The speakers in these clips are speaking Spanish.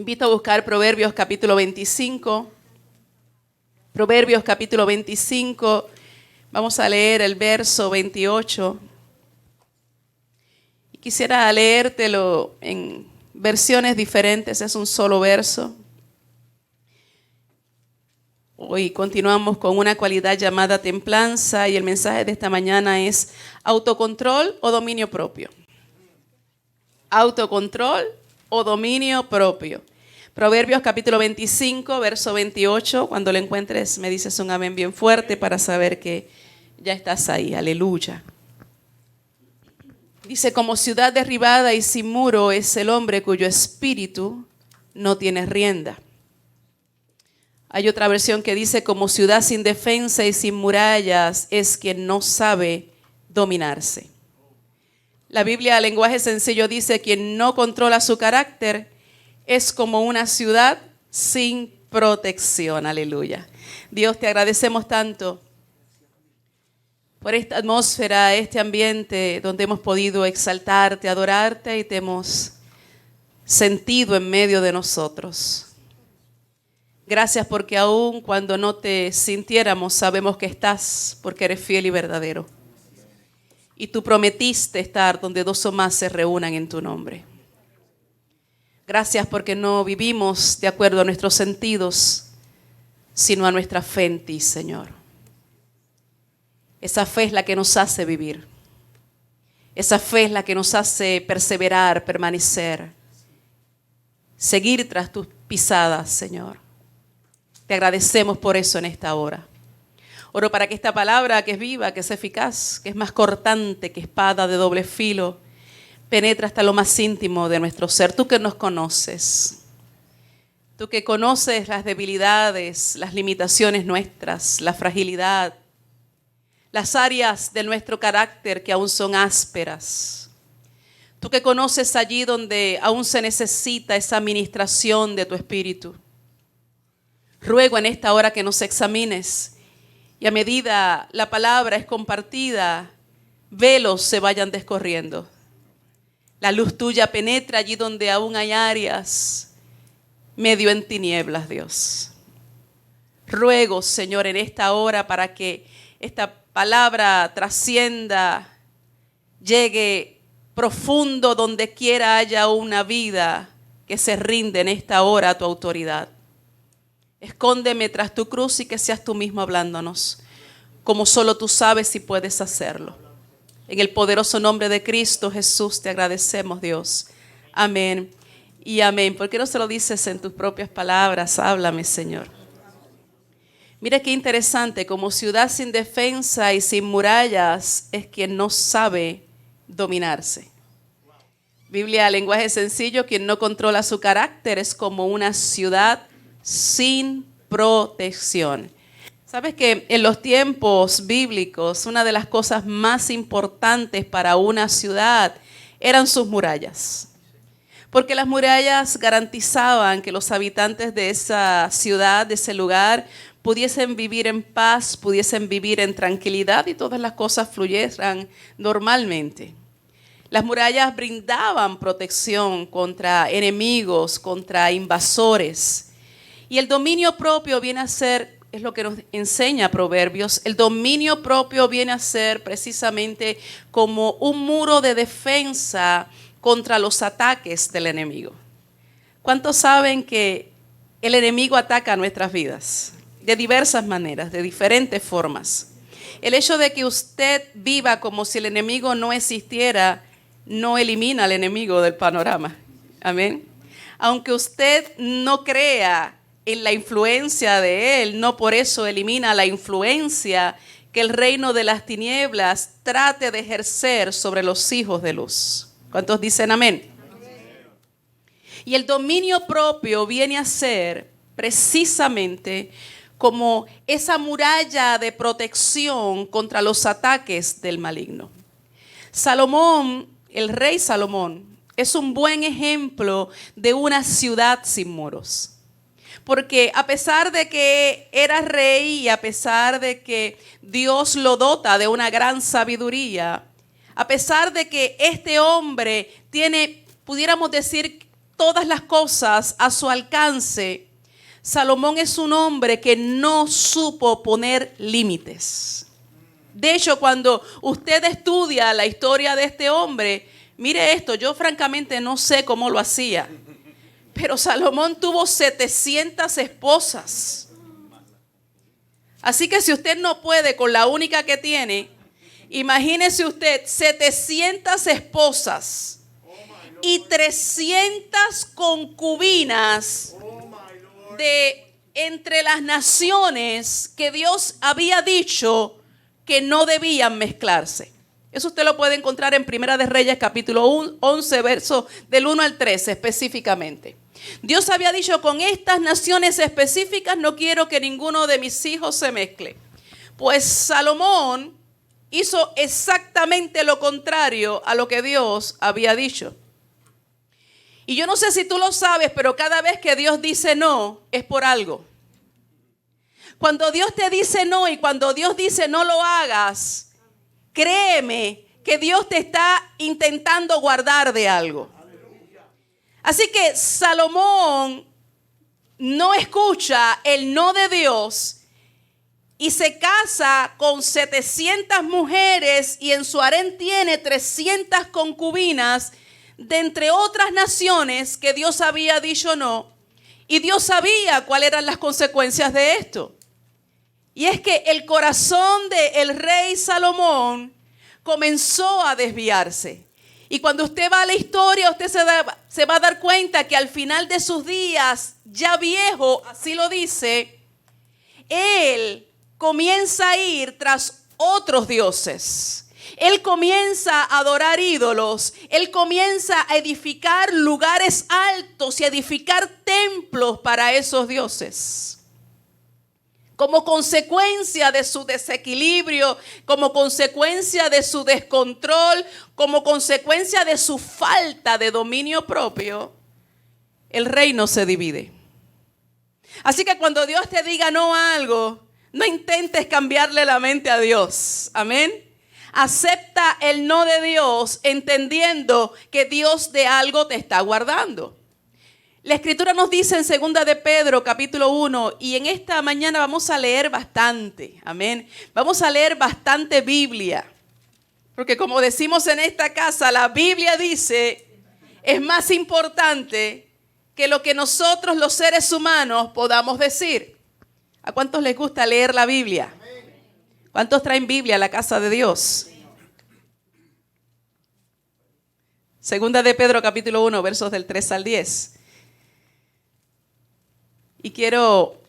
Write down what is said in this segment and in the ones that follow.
Invito a buscar Proverbios capítulo 25. Proverbios capítulo 25. Vamos a leer el verso 28. Y quisiera leértelo en versiones diferentes, es un solo verso. Hoy continuamos con una cualidad llamada templanza y el mensaje de esta mañana es autocontrol o dominio propio. Autocontrol o dominio propio. Proverbios capítulo 25, verso 28. Cuando lo encuentres me dices un amén bien fuerte para saber que ya estás ahí. Aleluya. Dice, como ciudad derribada y sin muro es el hombre cuyo espíritu no tiene rienda. Hay otra versión que dice, como ciudad sin defensa y sin murallas es quien no sabe dominarse. La Biblia, lenguaje sencillo, dice, quien no controla su carácter es como una ciudad sin protección. Aleluya. Dios, te agradecemos tanto por esta atmósfera, este ambiente donde hemos podido exaltarte, adorarte y te hemos sentido en medio de nosotros. Gracias porque aun cuando no te sintiéramos, sabemos que estás porque eres fiel y verdadero. Y tú prometiste estar donde dos o más se reúnan en tu nombre. Gracias porque no vivimos de acuerdo a nuestros sentidos, sino a nuestra fe en ti, Señor. Esa fe es la que nos hace vivir. Esa fe es la que nos hace perseverar, permanecer, seguir tras tus pisadas, Señor. Te agradecemos por eso en esta hora. Oro para que esta palabra que es viva, que es eficaz, que es más cortante que espada de doble filo, penetre hasta lo más íntimo de nuestro ser. Tú que nos conoces, tú que conoces las debilidades, las limitaciones nuestras, la fragilidad, las áreas de nuestro carácter que aún son ásperas. Tú que conoces allí donde aún se necesita esa administración de tu espíritu. Ruego en esta hora que nos examines y a medida la palabra es compartida, velos se vayan descorriendo. La luz tuya penetra allí donde aún hay áreas medio en tinieblas, Dios. Ruego, Señor, en esta hora para que esta palabra trascienda, llegue profundo donde quiera haya una vida que se rinde en esta hora a tu autoridad. Escóndeme tras tu cruz y que seas tú mismo hablándonos, como solo tú sabes y puedes hacerlo. En el poderoso nombre de Cristo Jesús te agradecemos, Dios. Amén y amén. ¿Por qué no se lo dices en tus propias palabras? Háblame, Señor. Mira qué interesante, como ciudad sin defensa y sin murallas es quien no sabe dominarse. Biblia, lenguaje sencillo, quien no controla su carácter es como una ciudad sin protección. Sabes que en los tiempos bíblicos una de las cosas más importantes para una ciudad eran sus murallas. Porque las murallas garantizaban que los habitantes de esa ciudad, de ese lugar, pudiesen vivir en paz, pudiesen vivir en tranquilidad y todas las cosas fluyeran normalmente. Las murallas brindaban protección contra enemigos, contra invasores. Y el dominio propio viene a ser, es lo que nos enseña Proverbios, el dominio propio viene a ser precisamente como un muro de defensa contra los ataques del enemigo. ¿Cuántos saben que el enemigo ataca nuestras vidas? De diversas maneras, de diferentes formas. El hecho de que usted viva como si el enemigo no existiera, no elimina al enemigo del panorama. Amén. Aunque usted no crea en la influencia de él, no por eso elimina la influencia que el reino de las tinieblas trate de ejercer sobre los hijos de luz. ¿Cuántos dicen amén? Amén. Y el dominio propio viene a ser precisamente como esa muralla de protección contra los ataques del maligno. Salomón, el rey Salomón, es un buen ejemplo de una ciudad sin muros. Porque a pesar de que era rey y a pesar de que Dios lo dota de una gran sabiduría, a pesar de que este hombre tiene, pudiéramos decir, todas las cosas a su alcance, Salomón es un hombre que no supo poner límites. De hecho, cuando usted estudia la historia de este hombre, mire esto, yo francamente no sé cómo lo hacía, pero Salomón tuvo 700 esposas. Así que si usted no puede con la única que tiene, imagínese usted 700 esposas y 300 concubinas de entre las naciones que Dios había dicho que no debían mezclarse. Eso usted lo puede encontrar en Primera de Reyes capítulo 11, verso del 1 al 13 específicamente. Dios había dicho, con estas naciones específicas no quiero que ninguno de mis hijos se mezcle. Pues Salomón hizo exactamente lo contrario a lo que Dios había dicho. Y yo no sé si tú lo sabes, pero cada vez que Dios dice no, es por algo. Cuando Dios te dice no y cuando Dios dice no lo hagas, créeme que Dios te está intentando guardar de algo. Así que Salomón no escucha el no de Dios y se casa con 700 mujeres y en su harén tiene 300 concubinas de entre otras naciones que Dios había dicho no. Y Dios sabía cuáles eran las consecuencias de esto. Y es que el corazón del rey Salomón comenzó a desviarse. Y cuando usted va a la historia, usted se va a dar cuenta que al final de sus días, ya viejo, así lo dice, él comienza a ir tras otros dioses. Él comienza a adorar ídolos. Él comienza a edificar lugares altos y a edificar templos para esos dioses. Como consecuencia de su desequilibrio, como consecuencia de su descontrol, como consecuencia de su falta de dominio propio, el reino se divide. Así que cuando Dios te diga no a algo, no intentes cambiarle la mente a Dios. Amén. Acepta el no de Dios entendiendo que Dios de algo te está guardando. La escritura nos dice en 2 de Pedro capítulo 1 y en esta mañana vamos a leer bastante, amén. Vamos a leer bastante Biblia, porque como decimos en esta casa, la Biblia dice es más importante que lo que nosotros los seres humanos podamos decir. ¿A cuántos les gusta leer la Biblia? ¿Cuántos traen Biblia a la casa de Dios? 2 de Pedro capítulo 1 versos del 3 al 10. Y quiero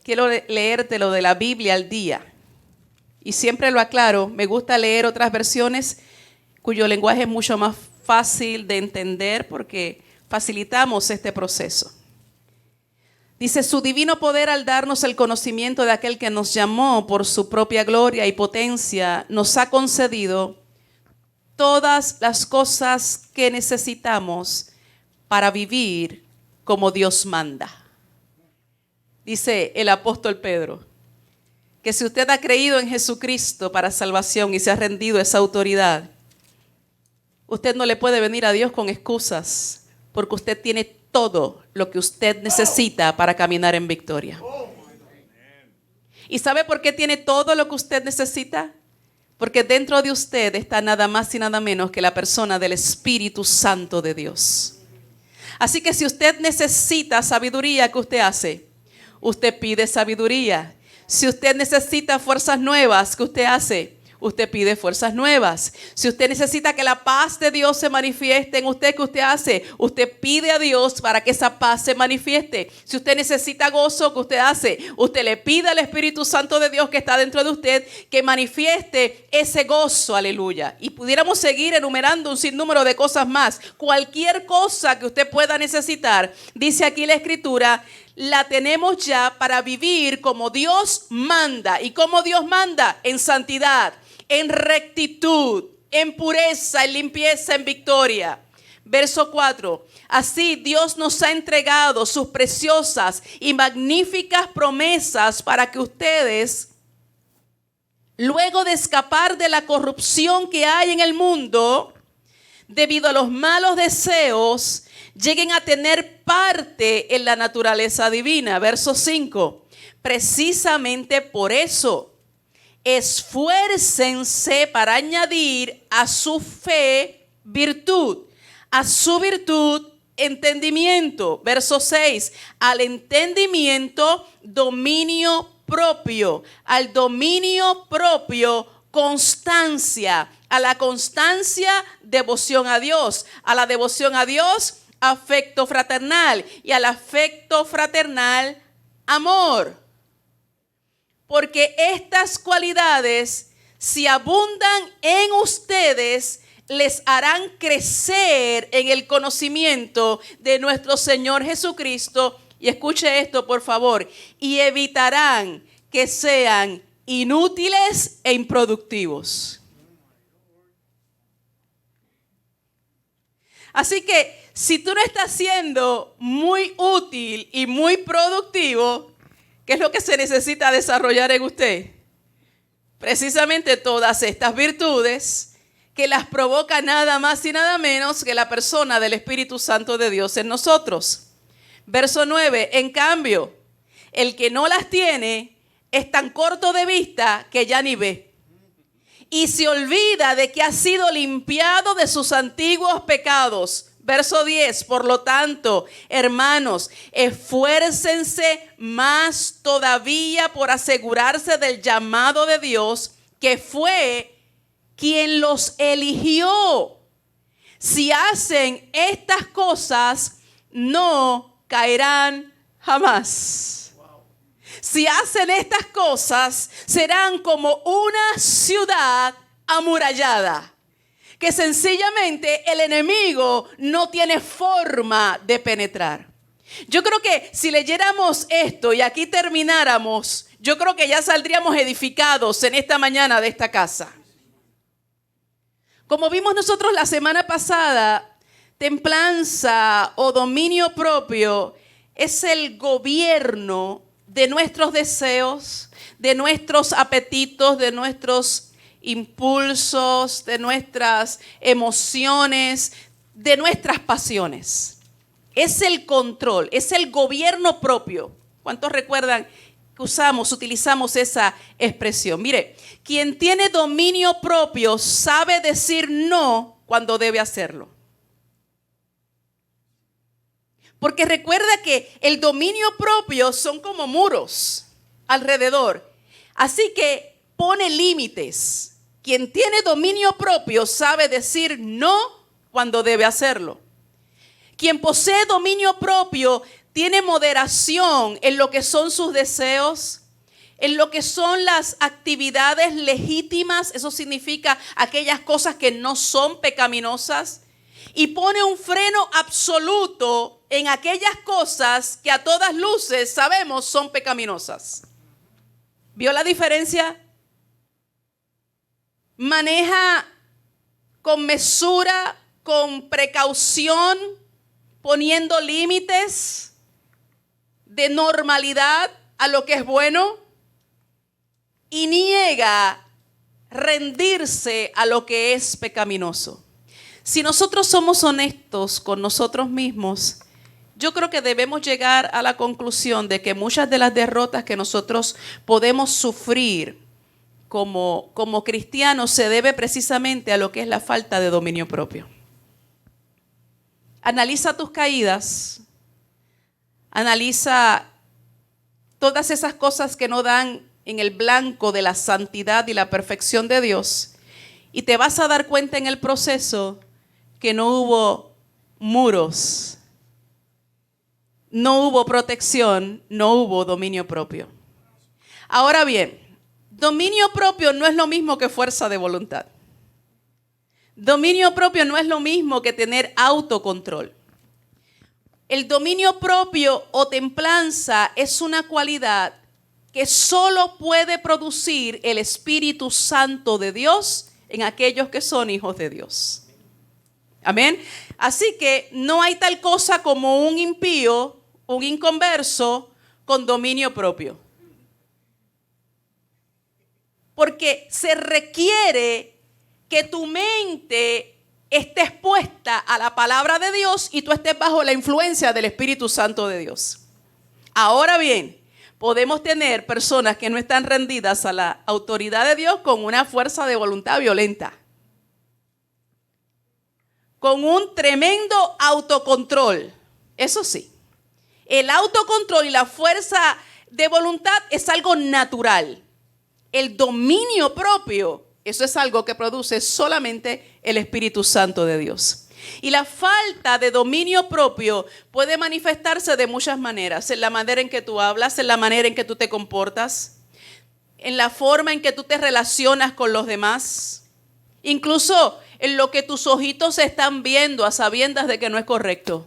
leerte lo de la Biblia al día. Y siempre lo aclaro, me gusta leer otras versiones cuyo lenguaje es mucho más fácil de entender porque facilitamos este proceso. Dice, su divino poder al darnos el conocimiento de aquel que nos llamó por su propia gloria y potencia, nos ha concedido todas las cosas que necesitamos para vivir como Dios manda. Dice el apóstol Pedro, que si usted ha creído en Jesucristo para salvación y se ha rendido a esa autoridad, usted no le puede venir a Dios con excusas, porque usted tiene todo lo que usted necesita para caminar en victoria. ¿Y sabe por qué tiene todo lo que usted necesita? Porque dentro de usted está nada más y nada menos que la persona del Espíritu Santo de Dios. Así que si usted necesita sabiduría, ¿qué usted hace? Usted pide sabiduría. Si usted necesita fuerzas nuevas, ¿qué usted hace? Usted pide fuerzas nuevas. Si usted necesita que la paz de Dios se manifieste en usted, ¿qué usted hace? Usted pide a Dios para que esa paz se manifieste. Si usted necesita gozo, ¿qué usted hace? Usted le pide al Espíritu Santo de Dios que está dentro de usted que manifieste ese gozo, aleluya. Y pudiéramos seguir enumerando un sinnúmero de cosas más. Cualquier cosa que usted pueda necesitar, dice aquí la Escritura, la tenemos ya para vivir como Dios manda. ¿Y cómo Dios manda? En santidad, en rectitud, en pureza, en limpieza, en victoria. Verso 4. Así Dios nos ha entregado sus preciosas y magníficas promesas para que ustedes, luego de escapar de la corrupción que hay en el mundo, debido a los malos deseos, lleguen a tener parte en la naturaleza divina. Verso 5. Precisamente por eso, esfuércense para añadir a su fe virtud, a su virtud entendimiento. Verso 6. Al entendimiento, dominio propio. Al dominio propio, constancia. A la constancia, devoción a Dios. A la devoción a Dios, afecto fraternal. Y al afecto fraternal, amor. Porque estas cualidades, si abundan en ustedes, les harán crecer en el conocimiento de nuestro Señor Jesucristo. Y escuche esto, por favor. Y evitarán que sean inútiles e improductivos. Así que si tú no estás siendo muy útil y muy productivo, ¿qué es lo que se necesita desarrollar en usted? Precisamente todas estas virtudes que las provoca nada más y nada menos que la persona del Espíritu Santo de Dios en nosotros. Verso 9. En cambio, el que no las tiene es tan corto de vista que ya ni ve. Y se olvida de que ha sido limpiado de sus antiguos pecados. Verso 10, por lo tanto, hermanos, esfuércense más todavía por asegurarse del llamado de Dios, que fue quien los eligió. Si hacen estas cosas, no caerán jamás. Si hacen estas cosas, serán como una ciudad amurallada, que sencillamente el enemigo no tiene forma de penetrar. Yo creo que si leyéramos esto y aquí termináramos, yo creo que ya saldríamos edificados en esta mañana de esta casa. Como vimos nosotros la semana pasada, templanza o dominio propio es el gobierno de nuestros deseos, de nuestros apetitos, de nuestros impulsos, de nuestras emociones, de nuestras pasiones. Es el control, es el gobierno propio. ¿Cuántos recuerdan que utilizamos esa expresión? Mire, quien tiene dominio propio sabe decir no cuando debe hacerlo. Porque recuerda que el dominio propio son como muros alrededor. Así que pone límites. Quien tiene dominio propio sabe decir no cuando debe hacerlo. Quien posee dominio propio tiene moderación en lo que son sus deseos, en lo que son las actividades legítimas. Eso significa aquellas cosas que no son pecaminosas. Y pone un freno absoluto en aquellas cosas que a todas luces sabemos son pecaminosas. ¿Vio la diferencia? Maneja con mesura, con precaución, poniendo límites de normalidad a lo que es bueno y niega rendirse a lo que es pecaminoso. Si nosotros somos honestos con nosotros mismos, yo creo que debemos llegar a la conclusión de que muchas de las derrotas que nosotros podemos sufrir como cristianos se debe precisamente a lo que es la falta de dominio propio. Analiza tus caídas, analiza todas esas cosas que no dan en el blanco de la santidad y la perfección de Dios, y te vas a dar cuenta en el proceso que no hubo muros, no hubo protección, no hubo dominio propio. Ahora bien, dominio propio no es lo mismo que fuerza de voluntad. Dominio propio no es lo mismo que tener autocontrol. El dominio propio o templanza es una cualidad que solo puede producir el Espíritu Santo de Dios en aquellos que son hijos de Dios. Amén. Así que no hay tal cosa como un impío, un inconverso con dominio propio. Porque se requiere que tu mente estés puesta a la palabra de Dios y tú estés bajo la influencia del Espíritu Santo de Dios. Ahora bien, podemos tener personas que no están rendidas a la autoridad de Dios con una fuerza de voluntad violenta, con un tremendo autocontrol. Eso sí, el autocontrol y la fuerza de voluntad es algo natural. El dominio propio, eso es algo que produce solamente el Espíritu Santo de Dios. Y la falta de dominio propio puede manifestarse de muchas maneras. En la manera en que tú hablas, en la manera en que tú te comportas, en la forma en que tú te relacionas con los demás, incluso en lo que tus ojitos están viendo a sabiendas de que no es correcto.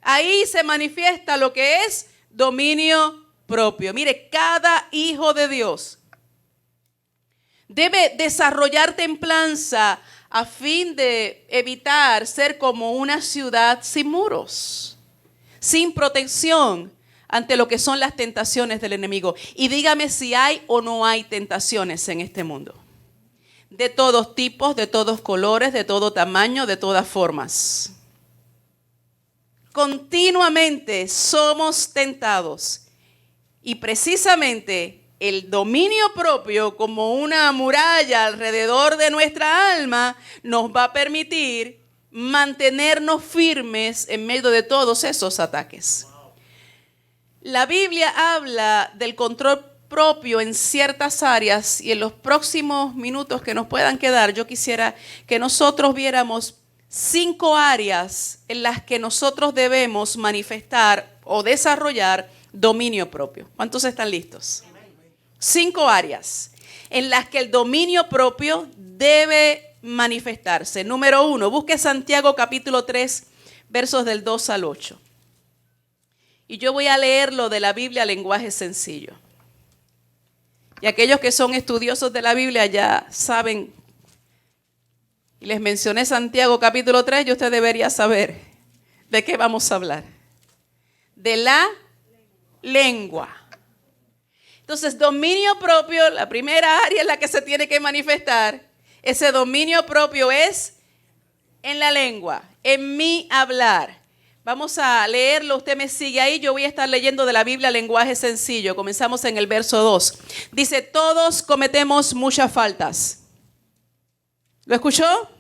Ahí se manifiesta lo que es dominio propio. Mire, cada hijo de Dios debe desarrollar templanza a fin de evitar ser como una ciudad sin muros, sin protección ante lo que son las tentaciones del enemigo. Y dígame si hay o no hay tentaciones en este mundo. De todos tipos, de todos colores, de todo tamaño, de todas formas. Continuamente somos tentados. Y precisamente el dominio propio, como una muralla alrededor de nuestra alma, nos va a permitir mantenernos firmes en medio de todos esos ataques. La Biblia habla del control propio en ciertas áreas, y en los próximos minutos que nos puedan quedar, yo quisiera que nosotros viéramos 5 áreas en las que nosotros debemos manifestar o desarrollar dominio propio. ¿Cuántos están listos? 5 áreas en las que el dominio propio debe manifestarse. Número 1, busque Santiago capítulo 3, versos del 2 al 8. Y yo voy a leerlo de la Biblia lenguaje sencillo. Y aquellos que son estudiosos de la Biblia ya saben, y les mencioné Santiago capítulo 3, y usted debería saber de qué vamos a hablar. De la lengua. Entonces, dominio propio, la primera área en la que se tiene que manifestar, ese dominio propio es en la lengua, en mi hablar. Vamos a leerlo, usted me sigue ahí, yo voy a estar leyendo de la Biblia lenguaje sencillo. Comenzamos en el verso 2. Dice, todos cometemos muchas faltas. ¿Lo escuchó?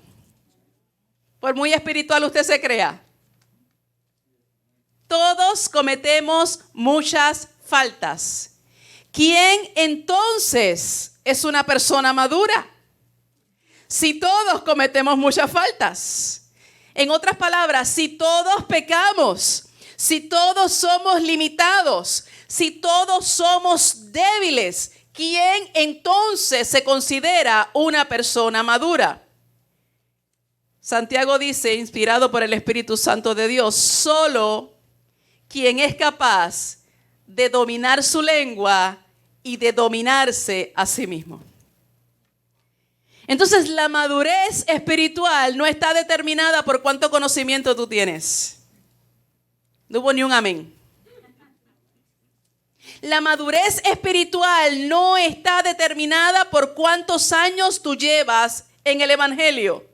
Por muy espiritual usted se crea. Todos cometemos muchas faltas. ¿Quién entonces es una persona madura? Si todos cometemos muchas faltas. En otras palabras, si todos pecamos, si todos somos limitados, si todos somos débiles, ¿quién entonces se considera una persona madura? Santiago dice, inspirado por el Espíritu Santo de Dios, solo quien es capaz de dominar su lengua y de dominarse a sí mismo. Entonces, la madurez espiritual no está determinada por cuánto conocimiento tú tienes. No hubo ni un amén. La madurez espiritual no está determinada por cuántos años tú llevas en el Evangelio.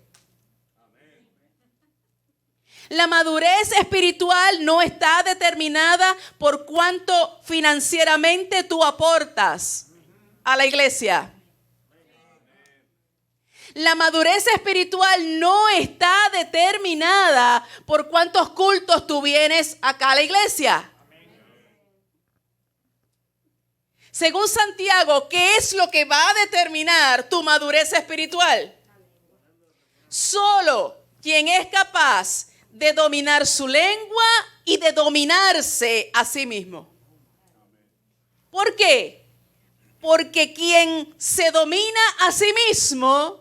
La madurez espiritual no está determinada por cuánto financieramente tú aportas a la iglesia. La madurez espiritual no está determinada por cuántos cultos tú vienes acá a la iglesia. Según Santiago, ¿qué es lo que va a determinar tu madurez espiritual? Solo quien es capaz de dominar su lengua y de dominarse a sí mismo. ¿Por qué? Porque quien se domina a sí mismo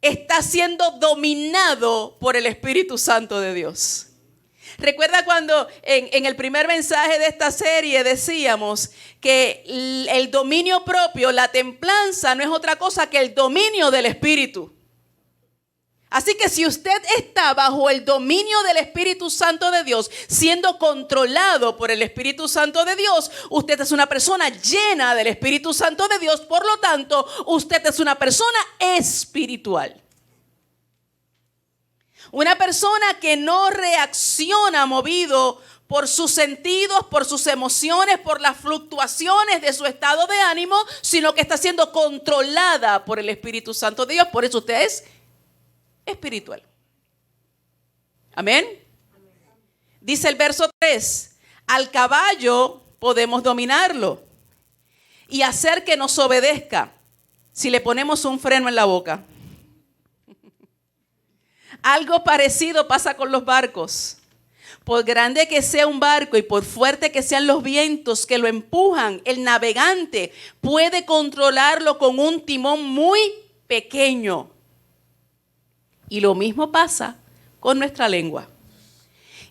está siendo dominado por el Espíritu Santo de Dios. Recuerda cuando en el primer mensaje de esta serie decíamos que el dominio propio, la templanza, no es otra cosa que el dominio del Espíritu. Así que si usted está bajo el dominio del Espíritu Santo de Dios, siendo controlado por el Espíritu Santo de Dios, usted es una persona llena del Espíritu Santo de Dios. Por lo tanto, usted es una persona espiritual. Una persona que no reacciona movido por sus sentidos, por sus emociones, por las fluctuaciones de su estado de ánimo, sino que está siendo controlada por el Espíritu Santo de Dios. Por eso usted es espiritual. Amén. Dice el verso 3, al caballo podemos dominarlo y hacer que nos obedezca si le ponemos un freno en la boca. Algo parecido pasa con los barcos. Por grande que sea un barco y por fuerte que sean los vientos que lo empujan, el navegante puede controlarlo con un timón muy pequeño. Y lo mismo pasa con nuestra lengua.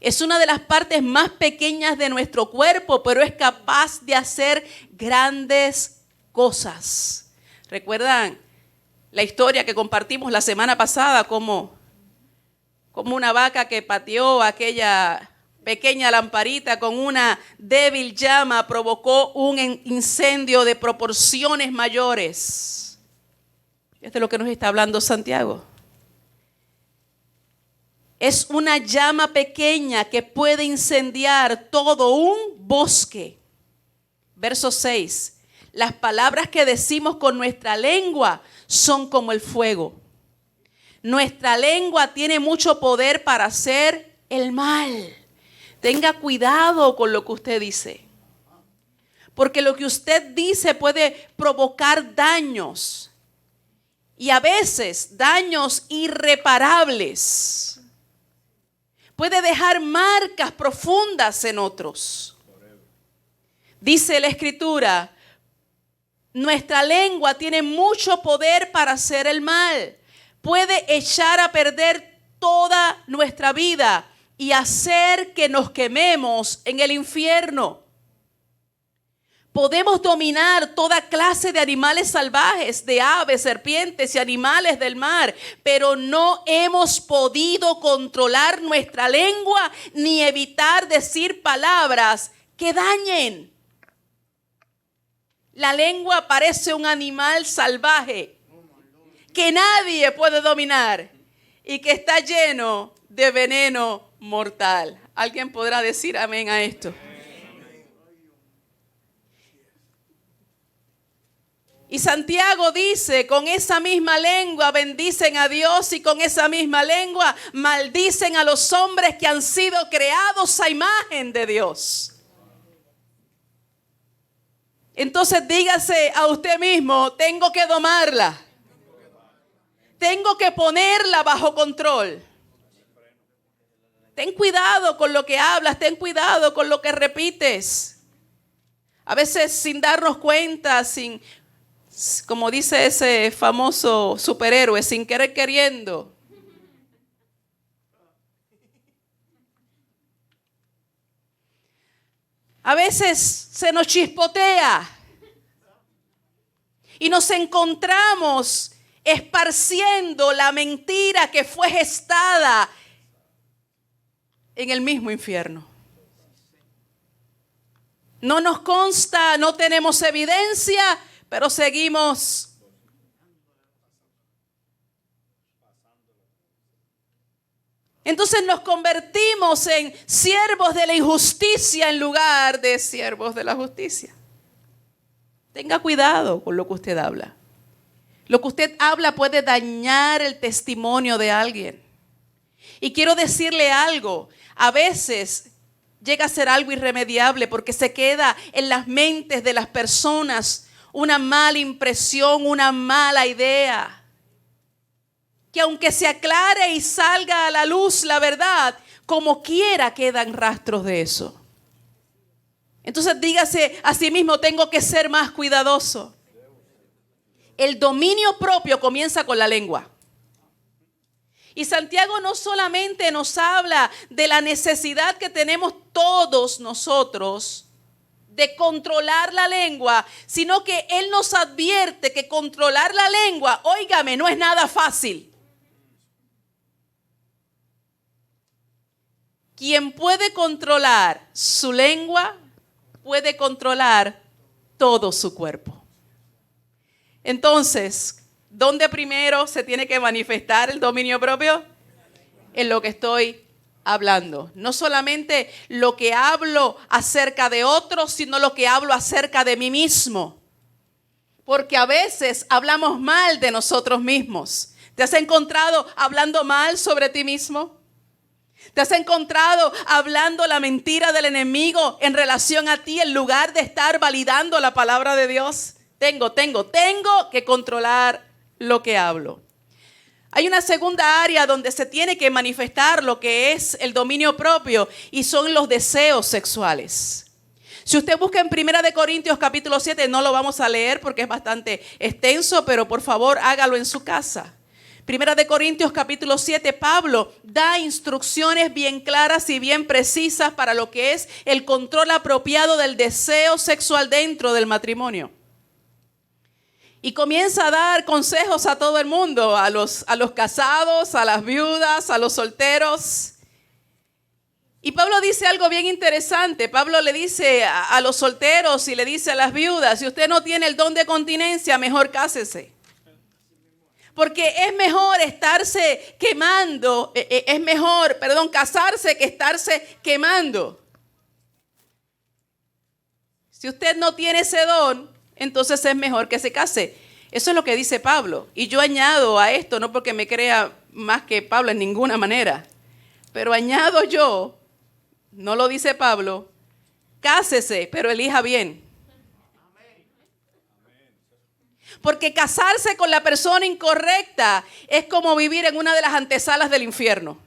Es una de las partes más pequeñas de nuestro cuerpo, pero es capaz de hacer grandes cosas. ¿Recuerdan la historia que compartimos la semana pasada? Como una vaca que pateó aquella pequeña lamparita con una débil llama provocó un incendio de proporciones mayores. Esto es lo que nos está hablando Santiago. Es una llama pequeña que puede incendiar todo un bosque. Verso 6. Las palabras que decimos con nuestra lengua son como el fuego. Nuestra lengua tiene mucho poder para hacer el mal. Tenga cuidado con lo que usted dice. Porque lo que usted dice puede provocar daños. Y a veces daños irreparables. Puede dejar marcas profundas en otros. Dice la Escritura, nuestra lengua tiene mucho poder para hacer el mal. Puede echar a perder toda nuestra vida y hacer que nos quememos en el infierno. Podemos dominar toda clase de animales salvajes, de aves, serpientes y animales del mar, pero no hemos podido controlar nuestra lengua ni evitar decir palabras que dañen. La lengua parece un animal salvaje que nadie puede dominar y que está lleno de veneno mortal. ¿Alguien podrá decir amén a esto? Y Santiago dice, con esa misma lengua bendicen a Dios y con esa misma lengua maldicen a los hombres que han sido creados a imagen de Dios. Entonces dígase a usted mismo, tengo que domarla. Tengo que ponerla bajo control. Ten cuidado con lo que hablas, ten cuidado con lo que repites. A veces sin darnos cuenta, como dice ese famoso superhéroe, sin querer queriendo. A veces se nos chispotea y nos encontramos esparciendo la mentira que fue gestada en el mismo infierno. No nos consta, no tenemos evidencia, pero seguimos. Entonces nos convertimos en siervos de la injusticia en lugar de siervos de la justicia. Tenga cuidado con lo que usted habla. Lo que usted habla puede dañar el testimonio de alguien. Y quiero decirle algo. A veces llega a ser algo irremediable porque se queda en las mentes de las personas una mala impresión, una mala idea. Que aunque se aclare y salga a la luz la verdad, como quiera quedan rastros de eso. Entonces dígase a sí mismo, tengo que ser más cuidadoso. El dominio propio comienza con la lengua. Y Santiago no solamente nos habla de la necesidad que tenemos todos nosotros de controlar la lengua, sino que él nos advierte que controlar la lengua, óigame, no es nada fácil. quien puede controlar su lengua, puede controlar todo su cuerpo. Entonces, ¿dónde primero se tiene que manifestar el dominio propio? En lo que estoy hablando. No solamente lo que hablo acerca de otros, sino lo que hablo acerca de mí mismo. Porque a veces hablamos mal de nosotros mismos. ¿Te has encontrado hablando mal sobre ti mismo? ¿Te has encontrado hablando la mentira del enemigo en relación a ti en lugar de estar validando la palabra de Dios? Tengo que controlar lo que hablo. Hay una segunda área donde se tiene que manifestar lo que es el dominio propio y son los deseos sexuales. Si usted busca en 1 Corintios capítulo 7, no lo vamos a leer porque es bastante extenso, pero por favor hágalo en su casa. 1 Corintios capítulo 7, Pablo da instrucciones bien claras y bien precisas para lo que es el control apropiado del deseo sexual dentro del matrimonio. Y comienza a dar consejos a todo el mundo, a los casados, a las viudas, a los solteros. Y Pablo dice algo bien interesante. Pablo le dice a los solteros y le dice a las viudas, si usted no tiene el don de continencia, mejor cásese. Porque es mejor estarse quemando, casarse que estarse quemando. Si usted no tiene ese don, entonces es mejor que se case. Eso es lo que dice Pablo. Y yo añado a esto, no porque me crea más que Pablo en ninguna manera, pero añado yo, no lo dice Pablo, cásese, pero elija bien. Porque casarse con la persona incorrecta es como vivir en una de las antesalas del infierno.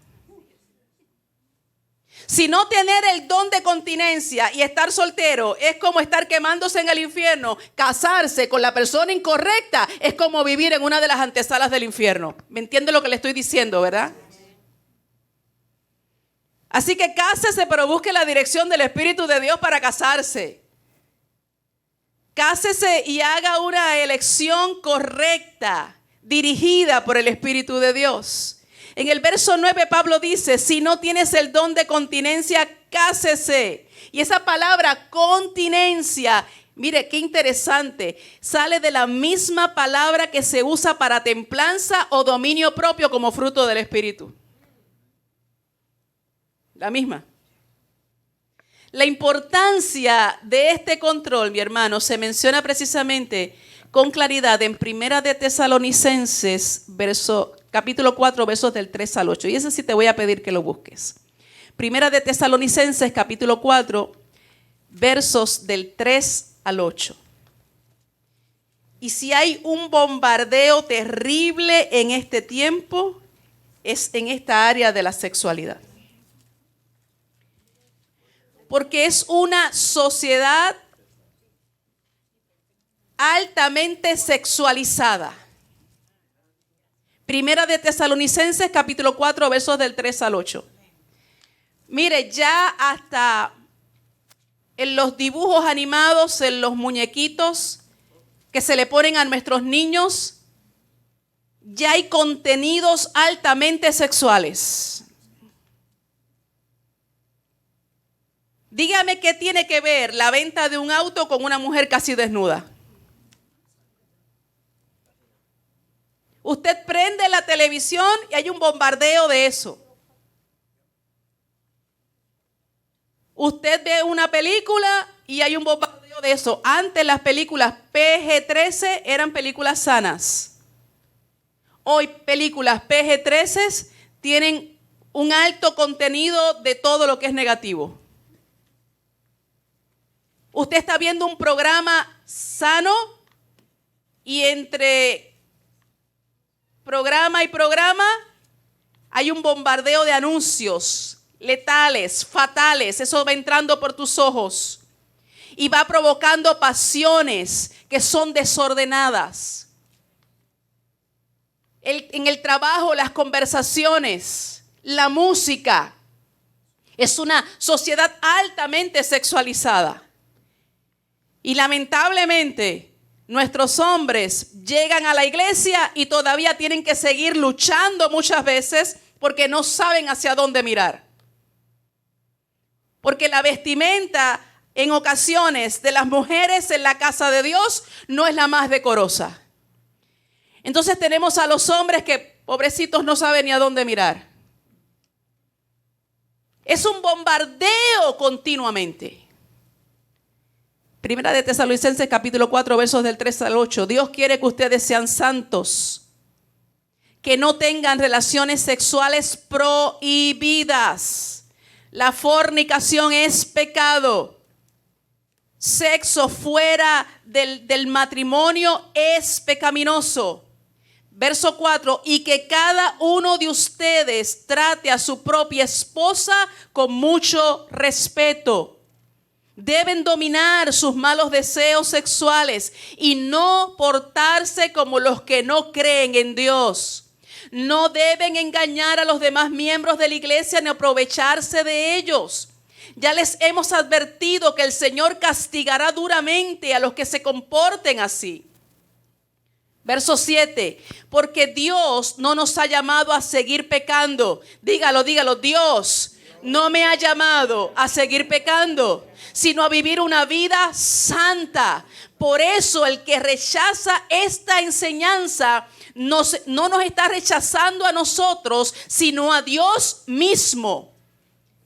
Si no tener el don de continencia y estar soltero es como estar quemándose en el infierno, casarse con la persona incorrecta es como vivir en una de las antesalas del infierno. ¿Me entiende lo que le estoy diciendo, verdad? Así que cásese, pero busque la dirección del Espíritu de Dios para casarse. Cásese y haga una elección correcta, dirigida por el Espíritu de Dios. En el verso 9 Pablo dice, si no tienes el don de continencia, cásese. Y esa palabra continencia, mire qué interesante, sale de la misma palabra que se usa para templanza o dominio propio como fruto del Espíritu. La misma. La importancia de este control, mi hermano, se menciona precisamente con claridad en 1 Tesalonicenses, capítulo 4, versos del 3 al 8. Y ese sí te voy a pedir que lo busques. 1 Tesalonicenses, capítulo 4, versos del 3 al 8. Y si hay un bombardeo terrible en este tiempo, es en esta área de la sexualidad. Porque es una sociedad altamente sexualizada. 1 Tesalonicenses capítulo 4 versos del 3 al 8. Mire, ya hasta en los dibujos animados, en los muñequitos que se le ponen a nuestros niños, ya hay contenidos altamente sexuales. Dígame qué tiene que ver la venta de un auto con una mujer casi desnuda. Usted prende la televisión y hay un bombardeo de eso. Usted ve una película y hay un bombardeo de eso. Antes las películas PG-13 eran películas sanas. Hoy películas PG-13 tienen un alto contenido de todo lo que es negativo. Usted está viendo un programa sano y entre programa y programa hay un bombardeo de anuncios letales, fatales. Eso va entrando por tus ojos y va provocando pasiones que son desordenadas. En el trabajo, las conversaciones, la música. Es una sociedad altamente sexualizada. Y lamentablemente, nuestros hombres llegan a la iglesia y todavía tienen que seguir luchando muchas veces porque no saben hacia dónde mirar. Porque la vestimenta en ocasiones de las mujeres en la casa de Dios no es la más decorosa. Entonces tenemos a los hombres que, pobrecitos, no saben ni a dónde mirar. Es un bombardeo continuamente. Primera de Tesalonicenses capítulo 4 versos del 3 al 8. Dios quiere que ustedes sean santos, que no tengan relaciones sexuales prohibidas. La fornicación es pecado. Sexo fuera del matrimonio es pecaminoso. Verso 4, y que cada uno de ustedes trate a su propia esposa con mucho respeto. Deben dominar sus malos deseos sexuales y no portarse como los que no creen en Dios. No deben engañar a los demás miembros de la iglesia ni aprovecharse de ellos. Ya les hemos advertido que el Señor castigará duramente a los que se comporten así. Verso 7, porque Dios no nos ha llamado a seguir pecando. Dígalo, Dios no me ha llamado a seguir pecando, sino a vivir una vida santa. Por eso el que rechaza esta enseñanza no nos está rechazando a nosotros, sino a Dios mismo,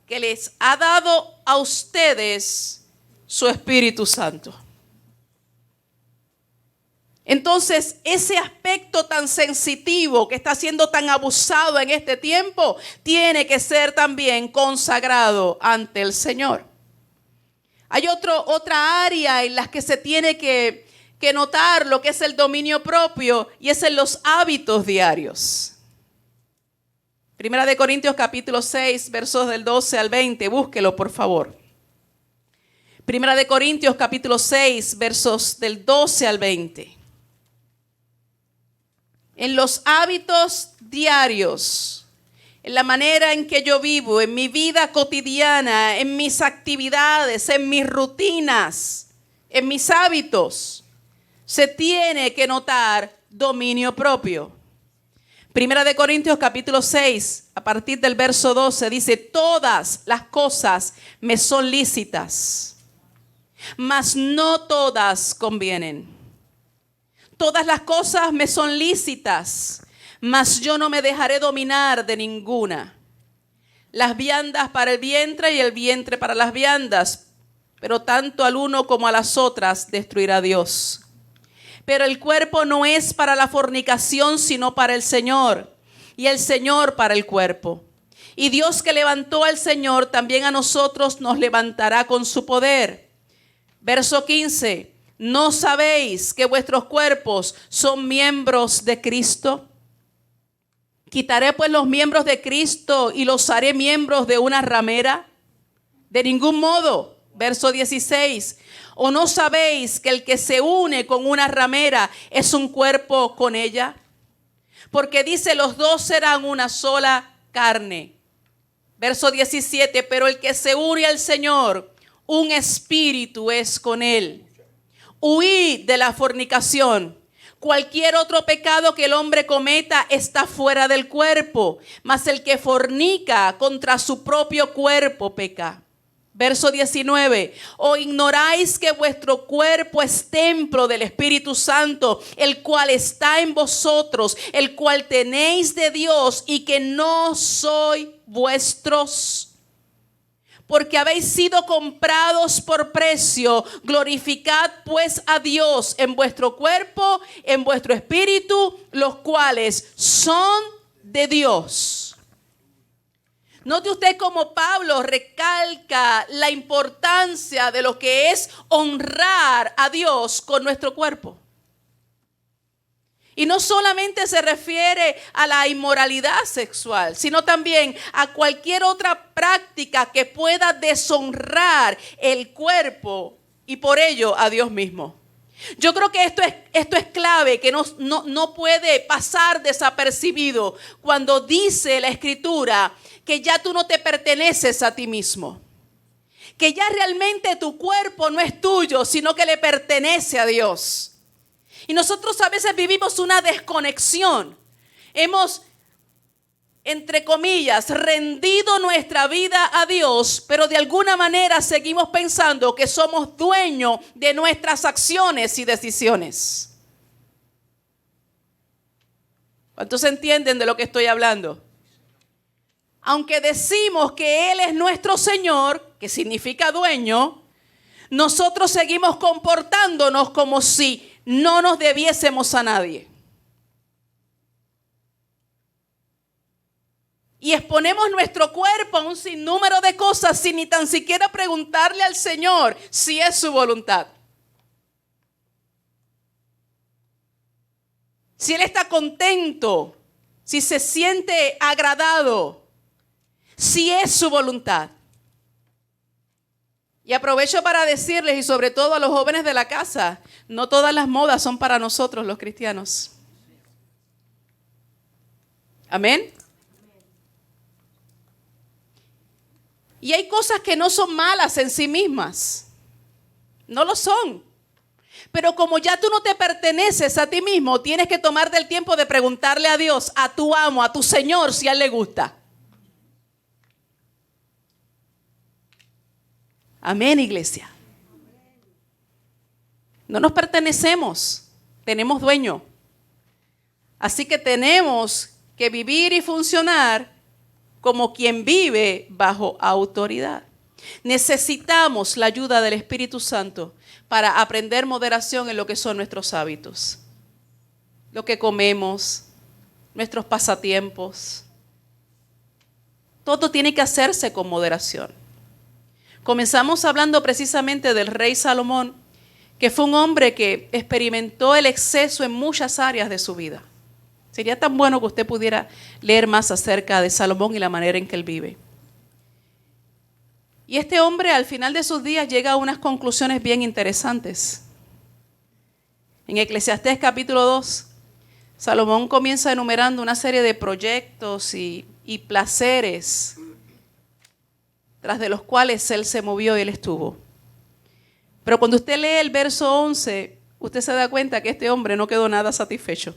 que les ha dado a ustedes su Espíritu Santo. Entonces, ese aspecto tan sensitivo que está siendo tan abusado en este tiempo, tiene que ser también consagrado ante el Señor. Hay otra área en la que se tiene que notar lo que es el dominio propio, y es en los hábitos diarios. Primera de Corintios capítulo 6, versos del 12 al 20, búsquelo por favor. Primera de Corintios capítulo 6, versos del 12 al 20. En los hábitos diarios, en la manera en que yo vivo, en mi vida cotidiana, en mis actividades, en mis rutinas, en mis hábitos, se tiene que notar dominio propio. Primera de Corintios capítulo 6, a partir del verso 12, dice: todas las cosas me son lícitas, mas no todas convienen. Todas las cosas me son lícitas, mas yo no me dejaré dominar de ninguna. Las viandas para el vientre y el vientre para las viandas, pero tanto al uno como a las otras destruirá Dios. Pero el cuerpo no es para la fornicación, sino para el Señor, y el Señor para el cuerpo. Y Dios, que levantó al Señor, también a nosotros nos levantará con su poder. Verso 15. ¿No sabéis que vuestros cuerpos son miembros de Cristo? ¿Quitaré pues los miembros de Cristo y los haré miembros de una ramera? De ningún modo. Verso 16. ¿O no sabéis que el que se une con una ramera es un cuerpo con ella? Porque dice: los dos serán una sola carne. Verso 17. Pero el que se une al Señor, un espíritu es con él. Huid de la fornicación. Cualquier otro pecado que el hombre cometa está fuera del cuerpo, mas el que fornica contra su propio cuerpo peca. Verso 19. ¿O ignoráis que vuestro cuerpo es templo del Espíritu Santo, el cual está en vosotros, el cual tenéis de Dios, y que no sois vuestros? Porque habéis sido comprados por precio. Glorificad pues a Dios en vuestro cuerpo, en vuestro espíritu, los cuales son de Dios. Note usted cómo Pablo recalca la importancia de lo que es honrar a Dios con nuestro cuerpo. Y no solamente se refiere a la inmoralidad sexual, sino también a cualquier otra práctica que pueda deshonrar el cuerpo y por ello a Dios mismo. Yo creo que esto es clave, que no puede pasar desapercibido cuando dice la Escritura que ya tú no te perteneces a ti mismo. Que ya realmente tu cuerpo no es tuyo, sino que le pertenece a Dios. Y nosotros a veces vivimos una desconexión. Hemos entre comillas, rendido nuestra vida a Dios, pero de alguna manera seguimos pensando que somos dueños de nuestras acciones y decisiones. ¿Cuántos entienden de lo que estoy hablando? Aunque decimos que Él es nuestro Señor, que significa dueño, nosotros seguimos comportándonos como si no nos debiésemos a nadie. Y exponemos nuestro cuerpo a un sinnúmero de cosas sin ni tan siquiera preguntarle al Señor si es su voluntad. Si Él está contento, si se siente agradado, si es su voluntad. Y aprovecho para decirles, y sobre todo a los jóvenes de la casa, no todas las modas son para nosotros los cristianos. Amén. Y hay cosas que no son malas en sí mismas. No lo son. Pero como ya tú no te perteneces a ti mismo, tienes que tomarte el tiempo de preguntarle a Dios, a tu amo, a tu Señor, si a Él le gusta. Amén, iglesia. No nos pertenecemos, tenemos dueño. Así que tenemos que vivir y funcionar como quien vive bajo autoridad. Necesitamos la ayuda del Espíritu Santo para aprender moderación en lo que son nuestros hábitos, lo que comemos, nuestros pasatiempos. Todo tiene que hacerse con moderación. Comenzamos hablando precisamente del rey Salomón, que fue un hombre que experimentó el exceso en muchas áreas de su vida. Sería tan bueno que usted pudiera leer más acerca de Salomón y la manera en que él vive. Y este hombre al final de sus días llega a unas conclusiones bien interesantes. En Eclesiastés capítulo 2, Salomón comienza enumerando una serie de proyectos y placeres tras de los cuales él se movió y él estuvo. Pero cuando usted lee el verso 11, usted se da cuenta que este hombre no quedó nada satisfecho.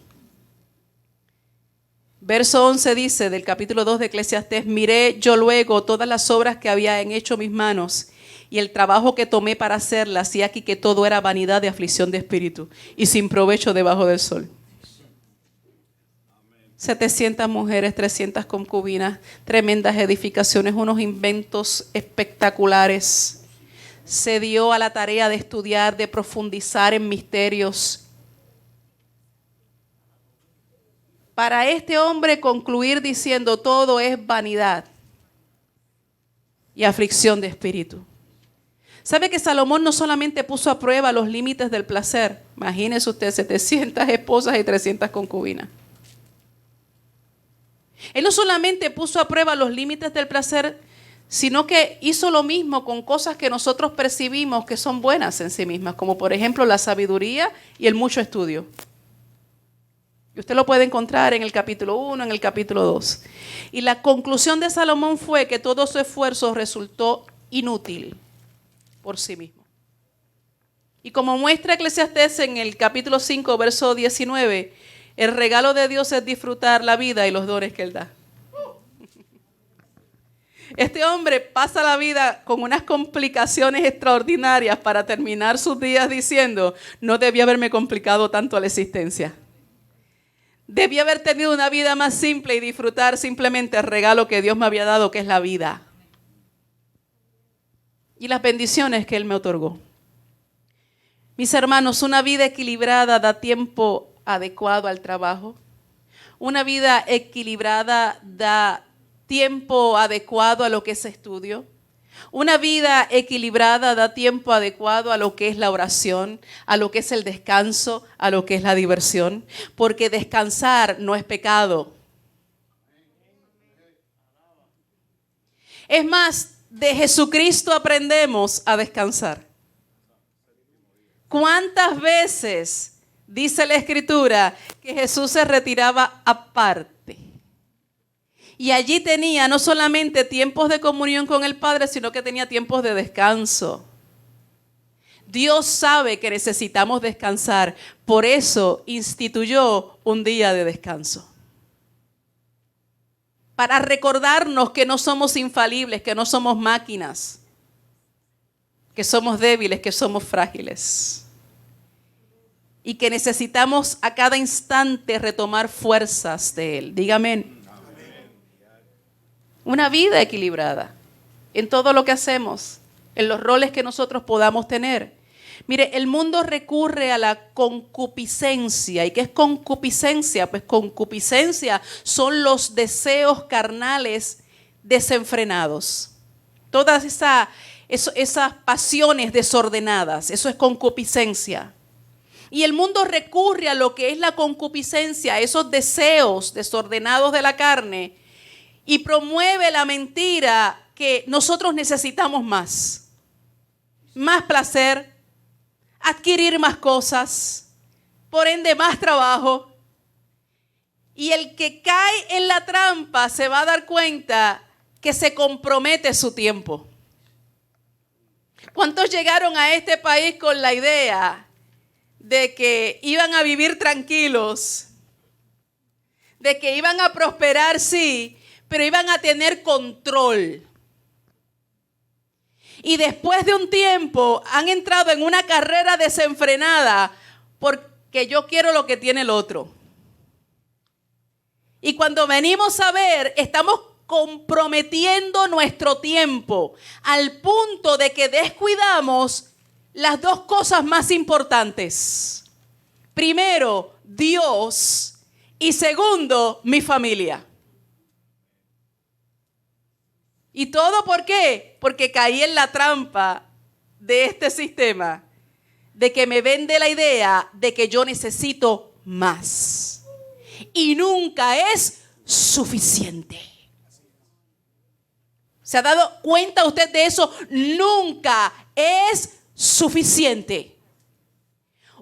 Verso 11 dice del capítulo 2 de Eclesiastés: miré yo luego todas las obras que habían hecho mis manos y el trabajo que tomé para hacerlas, y aquí que todo era vanidad de aflicción de espíritu y sin provecho debajo del sol. 700 mujeres, 300 concubinas, tremendas edificaciones, unos inventos espectaculares. Se dio a la tarea de estudiar, de profundizar en misterios. Para este hombre concluir diciendo todo es vanidad y aflicción de espíritu. ¿Sabe que Salomón no solamente puso a prueba los límites del placer? Imagínese usted 700 esposas y 300 concubinas. Él no solamente puso a prueba los límites del placer, sino que hizo lo mismo con cosas que nosotros percibimos que son buenas en sí mismas, como por ejemplo la sabiduría y el mucho estudio. Y usted lo puede encontrar en el capítulo 1, en el capítulo 2. Y la conclusión de Salomón fue que todo su esfuerzo resultó inútil por sí mismo. Y como muestra Eclesiastés en el capítulo 5, verso 19, el regalo de Dios es disfrutar la vida y los dones que Él da. Este hombre pasa la vida con unas complicaciones extraordinarias para terminar sus días diciendo: no debía haberme complicado tanto la existencia. Debía haber tenido una vida más simple y disfrutar simplemente el regalo que Dios me había dado, que es la vida. Y las bendiciones que Él me otorgó. Mis hermanos, una vida equilibrada da tiempo adecuado al trabajo. Una vida equilibrada da tiempo adecuado a lo que es estudio. Una vida equilibrada da tiempo adecuado a lo que es la oración, a lo que es el descanso, a lo que es la diversión, porque descansar no es pecado. Es más, de Jesucristo aprendemos a descansar. ¿Cuántas veces dice la Escritura que Jesús se retiraba aparte? Y allí tenía no solamente tiempos de comunión con el Padre, sino que tenía tiempos de descanso. Dios sabe que necesitamos descansar. Por eso instituyó un día de descanso. para recordarnos que no somos infalibles, que no somos máquinas, que somos débiles, que somos frágiles. Y que necesitamos a cada instante retomar fuerzas de Él. Dígame. Una vida equilibrada en todo lo que hacemos, en los roles que nosotros podamos tener. Mire, el mundo recurre a la concupiscencia. ¿Y qué es concupiscencia? Pues concupiscencia son los deseos carnales desenfrenados. Todas esas pasiones desordenadas, eso es concupiscencia. Y el mundo recurre a lo que es la concupiscencia, a esos deseos desordenados de la carne, y promueve la mentira que nosotros necesitamos más. Más placer, adquirir más cosas, por ende más trabajo. Y el que cae en la trampa se va a dar cuenta que se compromete su tiempo. ¿Cuántos llegaron a este país con la idea de que iban a vivir tranquilos, de que iban a prosperar, sí, pero iban a tener control? Y después de un tiempo han entrado en una carrera desenfrenada porque yo quiero lo que tiene el otro. Y cuando venimos a ver, estamos comprometiendo nuestro tiempo al punto de que descuidamos las dos cosas más importantes. Primero, Dios, y segundo, mi familia. ¿Y todo por qué? Porque caí en la trampa de este sistema, de que me vende la idea de que yo necesito más. Y nunca es suficiente. ¿Se ha dado cuenta usted de eso? Nunca es suficiente.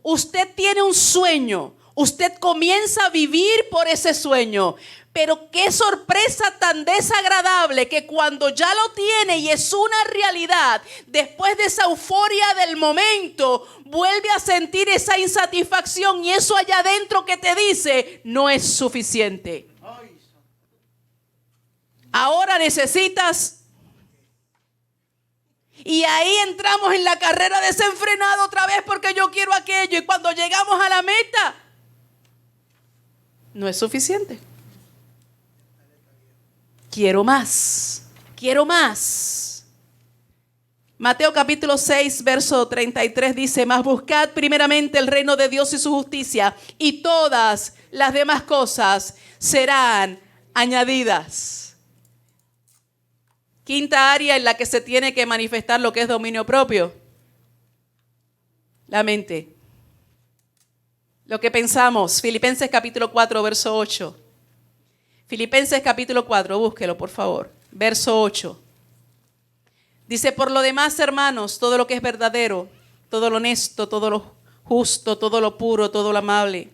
Usted tiene un sueño, usted comienza a vivir por ese sueño, pero qué sorpresa tan desagradable que cuando ya lo tiene y es una realidad, después de esa euforia del momento, vuelve a sentir esa insatisfacción y eso allá adentro que te dice, no es suficiente. Ahora necesitas. Y ahí entramos en la carrera desenfrenada otra vez porque yo quiero aquello. Y cuando llegamos a la meta, no es suficiente. Quiero más. Quiero más. Mateo capítulo 6, verso 33 dice, mas buscad primeramente el reino de Dios y su justicia, y todas las demás cosas serán añadidas. Quinta área en la que se tiene que manifestar lo que es dominio propio. La mente. Lo que pensamos. Filipenses capítulo 4, verso 8. Filipenses capítulo 4, búsquelo por favor. Verso 8. Dice, por lo demás, hermanos, todo lo que es verdadero, todo lo honesto, todo lo justo, todo lo puro, todo lo amable,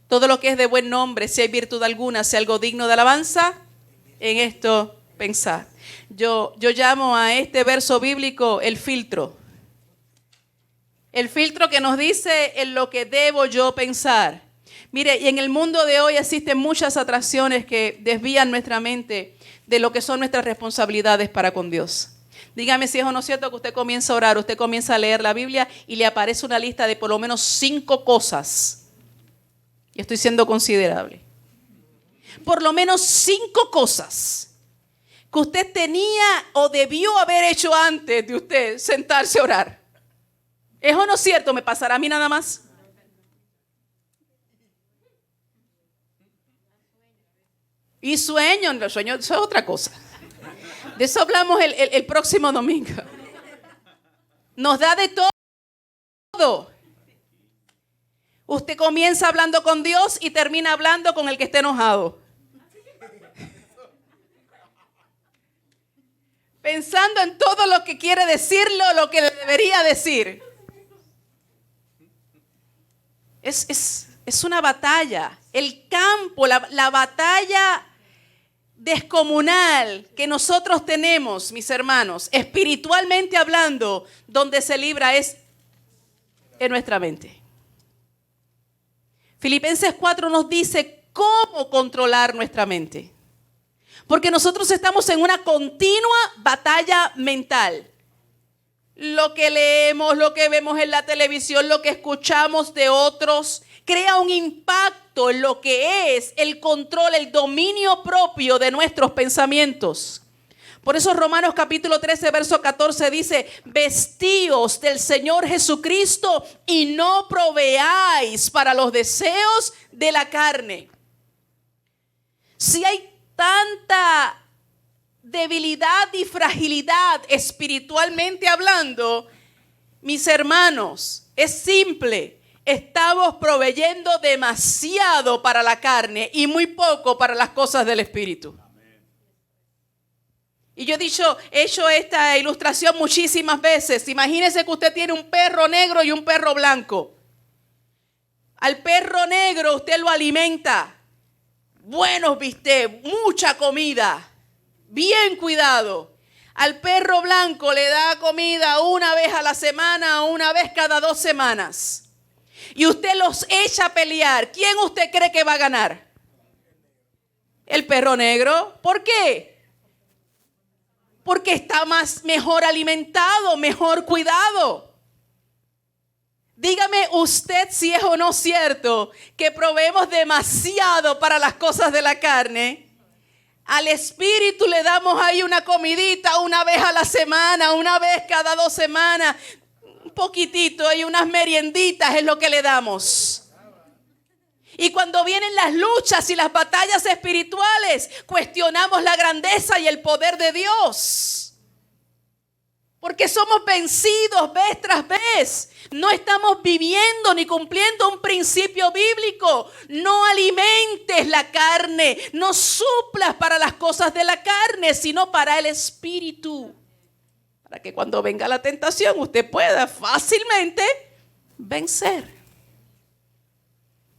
todo lo que es de buen nombre, si hay virtud alguna, si hay algo digno de alabanza, en esto pensad. Yo llamo a este verso bíblico el filtro. El filtro que nos dice en lo que debo yo pensar. Mire, y en el mundo de hoy existen muchas atracciones que desvían nuestra mente de lo que son nuestras responsabilidades para con Dios. Dígame si es o no cierto que usted comienza a orar, usted comienza a leer la Biblia y le aparece una lista de por lo menos 5 cosas. Y estoy siendo considerable. Por lo menos 5 cosas que usted tenía o debió haber hecho antes de usted sentarse a orar. ¿Es o no cierto? ¿Me pasará a mí nada más? Y sueño, los sueños, eso es otra cosa. De eso hablamos el próximo domingo. Nos da de todo. Usted comienza hablando con Dios y termina hablando con el que esté enojado. Pensando en todo lo que quiere decirle o lo que debería decir. Es una batalla. El campo, la batalla descomunal que nosotros tenemos, mis hermanos, espiritualmente hablando, donde se libra es en nuestra mente. Filipenses 4 nos dice cómo controlar nuestra mente. Porque nosotros estamos en una continua batalla mental. Lo que leemos, lo que vemos en la televisión, lo que escuchamos de otros, crea un impacto en lo que es el control, el dominio propio de nuestros pensamientos. Por eso Romanos capítulo 13, verso 14 dice: vestíos del Señor Jesucristo y no proveáis para los deseos de la carne. Si hay tanta debilidad y fragilidad espiritualmente hablando, mis hermanos, es simple. Estamos proveyendo demasiado para la carne y muy poco para las cosas del Espíritu. Y yo he hecho esta ilustración muchísimas veces. Imagínese que usted tiene un perro negro y un perro blanco. Al perro negro usted lo alimenta. Buenos bistecs, mucha comida, bien cuidado. Al perro blanco le da comida una vez a la semana o una vez cada 2 semanas. Y usted los echa a pelear. ¿Quién usted cree que va a ganar? El perro negro. ¿Por qué? Porque está mejor alimentado, mejor cuidado. Dígame usted si es o no cierto que proveemos demasiado para las cosas de la carne. Al espíritu le damos ahí una comidita una vez a la semana, una vez cada 2 semanas. Un poquitito, hay unas merienditas es lo que le damos. Y cuando vienen las luchas y las batallas espirituales, cuestionamos la grandeza y el poder de Dios. Porque somos vencidos vez tras vez. No estamos viviendo ni cumpliendo un principio bíblico. No alimentes la carne, no suplas para las cosas de la carne, sino para el espíritu. Para que cuando venga la tentación usted pueda fácilmente vencer.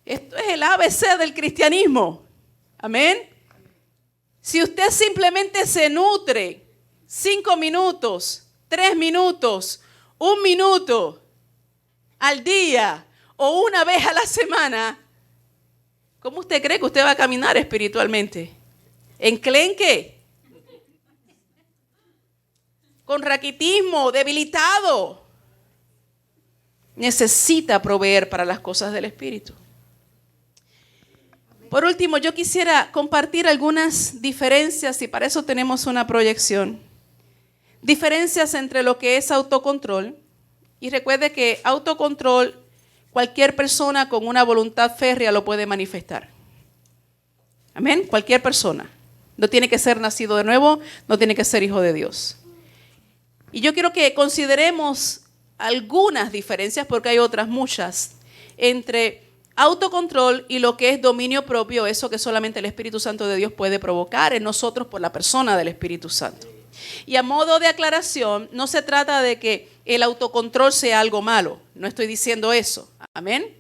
Esto es el ABC del cristianismo. Amén. Si usted simplemente se nutre 5 minutos, 3 minutos, 1 minuto al día o una vez a la semana, ¿cómo usted cree que usted va a caminar espiritualmente? ¿Enclenque? Con raquitismo, debilitado. Necesita proveer para las cosas del espíritu. Por último, yo quisiera compartir algunas diferencias y para eso tenemos una proyección. Diferencias entre lo que es autocontrol. Y recuerde que autocontrol, cualquier persona con una voluntad férrea lo puede manifestar. Amén. Cualquier persona. No tiene que ser nacido de nuevo, no tiene que ser hijo de Dios. Y yo quiero que consideremos algunas diferencias, porque hay otras muchas, entre autocontrol y lo que es dominio propio, eso que solamente el Espíritu Santo de Dios puede provocar en nosotros por la persona del Espíritu Santo. Y a modo de aclaración, no se trata de que el autocontrol sea algo malo. No estoy diciendo eso. Amén.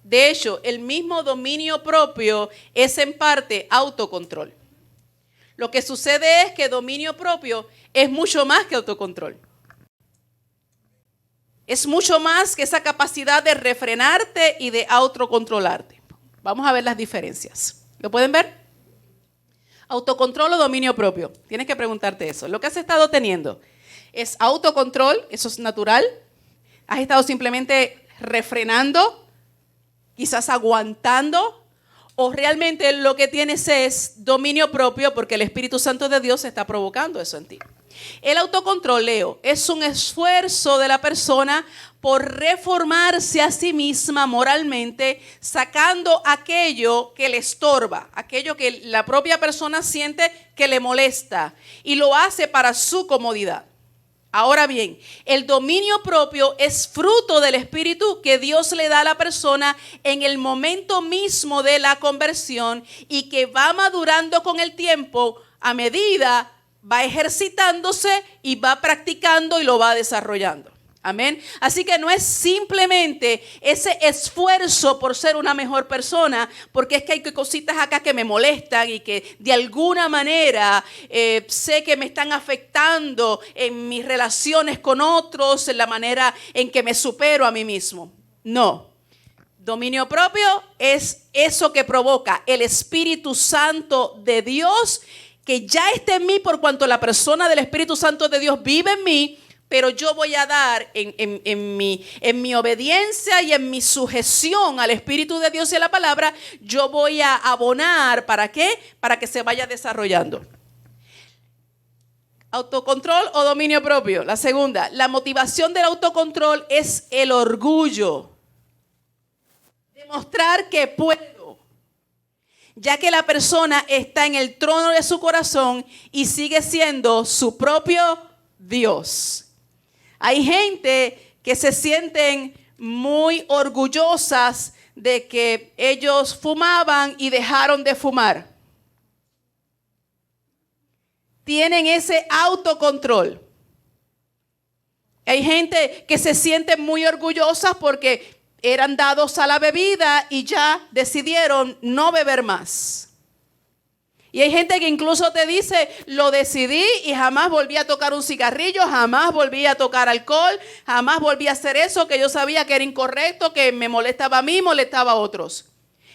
De hecho, el mismo dominio propio es en parte autocontrol. Lo que sucede es que dominio propio es mucho más que autocontrol. Es mucho más que esa capacidad de refrenarte y de autocontrolarte. Vamos a ver las diferencias. ¿Lo pueden ver? Autocontrol o dominio propio. Tienes que preguntarte eso. Lo que has estado teniendo es autocontrol, eso es natural. Has estado simplemente refrenando, quizás aguantando, o realmente lo que tienes es dominio propio porque el Espíritu Santo de Dios está provocando eso en ti. El autocontrol, Leo, es un esfuerzo de la persona por reformarse a sí misma moralmente, sacando aquello que le estorba, aquello que la propia persona siente que le molesta y lo hace para su comodidad. Ahora bien, el dominio propio es fruto del Espíritu que Dios le da a la persona en el momento mismo de la conversión y que va madurando con el tiempo a medida va ejercitándose y va practicando y lo va desarrollando. Amén. Así que no es simplemente ese esfuerzo por ser una mejor persona, porque es que hay cositas acá que me molestan y que de alguna manera sé que me están afectando en mis relaciones con otros, en la manera en que me supero a mí mismo. No. Dominio propio es eso que provoca el Espíritu Santo de Dios que ya está en mí por cuanto la persona del Espíritu Santo de Dios vive en mí, pero yo voy a dar en mi obediencia y en mi sujeción al Espíritu de Dios y a la palabra, yo voy a abonar, ¿para qué? Para que se vaya desarrollando. ¿Autocontrol o dominio propio? La segunda, la motivación del autocontrol es el orgullo. Demostrar que puedo, ya que la persona está en el trono de su corazón y sigue siendo su propio Dios. Hay gente que se sienten muy orgullosas de que ellos fumaban y dejaron de fumar. Tienen ese autocontrol. Hay gente que se siente muy orgullosa porque eran dados a la bebida y ya decidieron no beber más. Y hay gente que incluso te dice, lo decidí y jamás volví a tocar un cigarrillo, jamás volví a tocar alcohol, jamás volví a hacer eso que yo sabía que era incorrecto, que me molestaba a mí, molestaba a otros.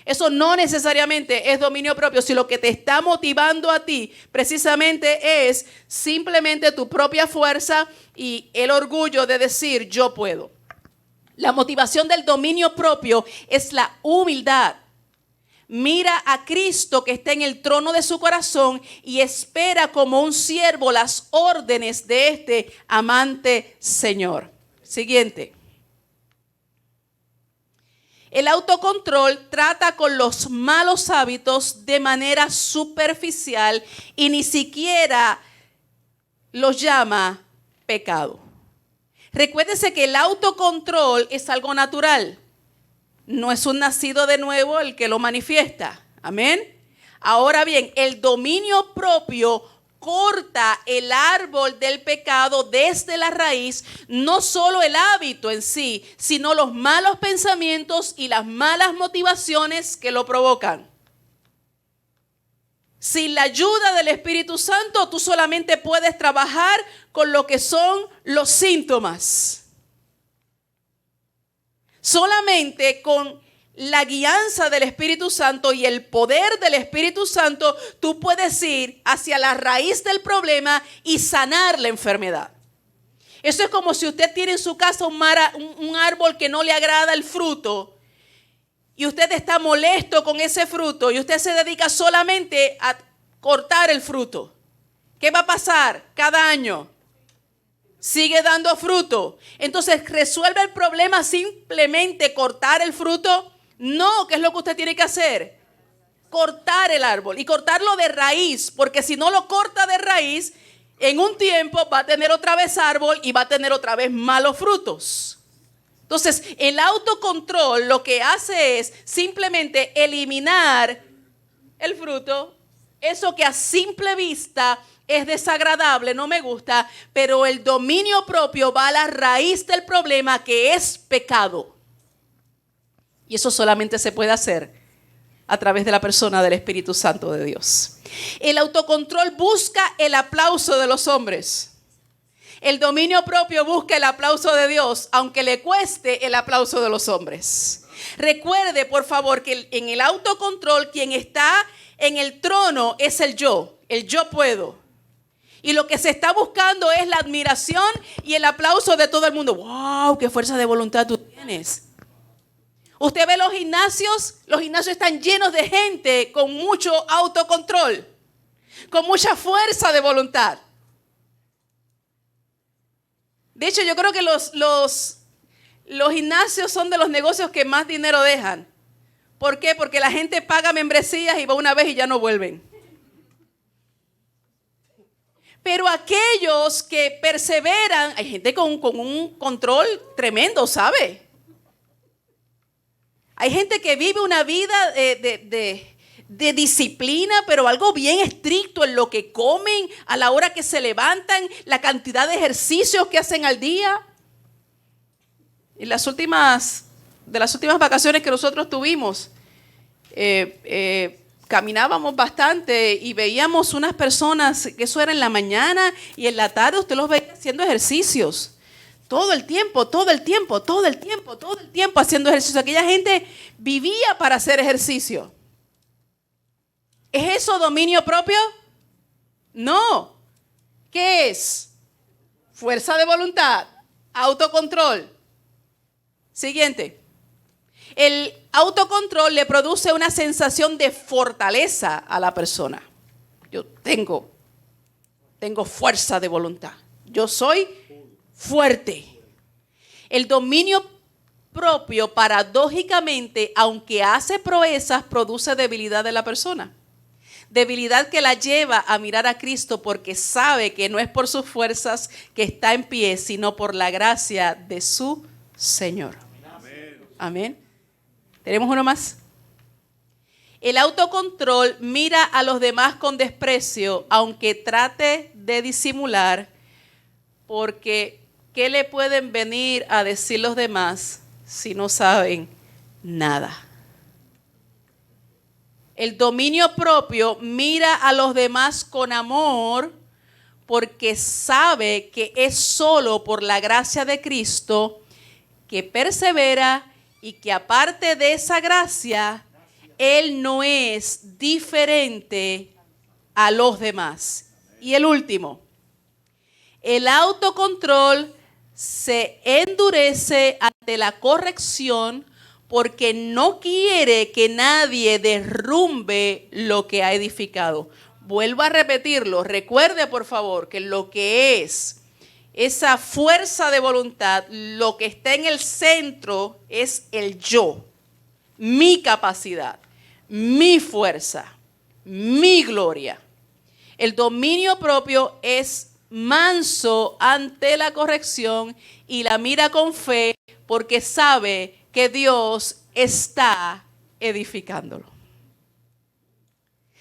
Eso no necesariamente es dominio propio, si lo que te está motivando a ti precisamente es simplemente tu propia fuerza y el orgullo de decir yo puedo. La motivación del dominio propio es la humildad. Mira a Cristo que está en el trono de su corazón y espera como un siervo las órdenes de este amante Señor. Siguiente. El autocontrol trata con los malos hábitos de manera superficial y ni siquiera los llama pecado. Recuérdese que el autocontrol es algo natural. No es un nacido de nuevo el que lo manifiesta. Amén. Ahora bien, el dominio propio corta el árbol del pecado desde la raíz, no solo el hábito en sí, sino los malos pensamientos y las malas motivaciones que lo provocan. Sin la ayuda del Espíritu Santo, tú solamente puedes trabajar con lo que son los síntomas. Solamente con la guianza del Espíritu Santo y el poder del Espíritu Santo, tú puedes ir hacia la raíz del problema y sanar la enfermedad. Eso es como si usted tiene en su casa un árbol que no le agrada el fruto y usted está molesto con ese fruto y usted se dedica solamente a cortar el fruto. ¿Qué va a pasar cada año? Sigue dando fruto. Entonces, ¿resuelve el problema simplemente cortar el fruto? No, ¿qué es lo que usted tiene que hacer? Cortar el árbol y cortarlo de raíz, porque si no lo corta de raíz, en un tiempo va a tener otra vez árbol y va a tener otra vez malos frutos. Entonces, el autocontrol lo que hace es simplemente eliminar el fruto, eso que a simple vista es desagradable, no me gusta, pero el dominio propio va a la raíz del problema, que es pecado. Y eso solamente se puede hacer a través de la persona del Espíritu Santo de Dios. El autocontrol busca el aplauso de los hombres. El dominio propio busca el aplauso de Dios, aunque le cueste el aplauso de los hombres. Recuerde, por favor, que en el autocontrol quien está en el trono es el yo puedo. Y lo que se está buscando es la admiración y el aplauso de todo el mundo. ¡Wow! ¡Qué fuerza de voluntad tú tienes! Usted ve los gimnasios están llenos de gente con mucho autocontrol, con mucha fuerza de voluntad. De hecho, yo creo que los gimnasios son de los negocios que más dinero dejan. ¿Por qué? Porque la gente paga membresías y va una vez y ya no vuelven. Pero aquellos que perseveran, hay gente con un control tremendo, ¿sabe? Hay gente que vive una vida de disciplina, pero algo bien estricto en lo que comen, a la hora que se levantan, la cantidad de ejercicios que hacen al día. En las últimas vacaciones que nosotros tuvimos, caminábamos bastante y veíamos unas personas, que eso era en la mañana y en la tarde usted los veía haciendo ejercicios. Todo el tiempo haciendo ejercicio. Aquella gente vivía para hacer ejercicio. ¿Es eso dominio propio? No. ¿Qué es? Fuerza de voluntad, autocontrol. Siguiente. El autocontrol le produce una sensación de fortaleza a la persona. Yo tengo fuerza de voluntad. Yo soy fuerte. El dominio propio, paradójicamente, aunque hace proezas, produce debilidad de la persona. Debilidad que la lleva a mirar a Cristo porque sabe que no es por sus fuerzas que está en pie, sino por la gracia de su Señor. Amén. ¿Tenemos uno más? El autocontrol mira a los demás con desprecio, aunque trate de disimular, porque ¿qué le pueden venir a decir los demás si no saben nada? El dominio propio mira a los demás con amor, porque sabe que es solo por la gracia de Cristo que persevera y que aparte de esa gracia, Él no es diferente a los demás. Y el último, el autocontrol se endurece ante la corrección porque no quiere que nadie derrumbe lo que ha edificado. Vuelvo a repetirlo. Recuerde, por favor, que lo que es esa fuerza de voluntad, lo que está en el centro es el yo, mi capacidad, mi fuerza, mi gloria. El dominio propio es manso ante la corrección y la mira con fe porque sabe que Dios está edificándolo.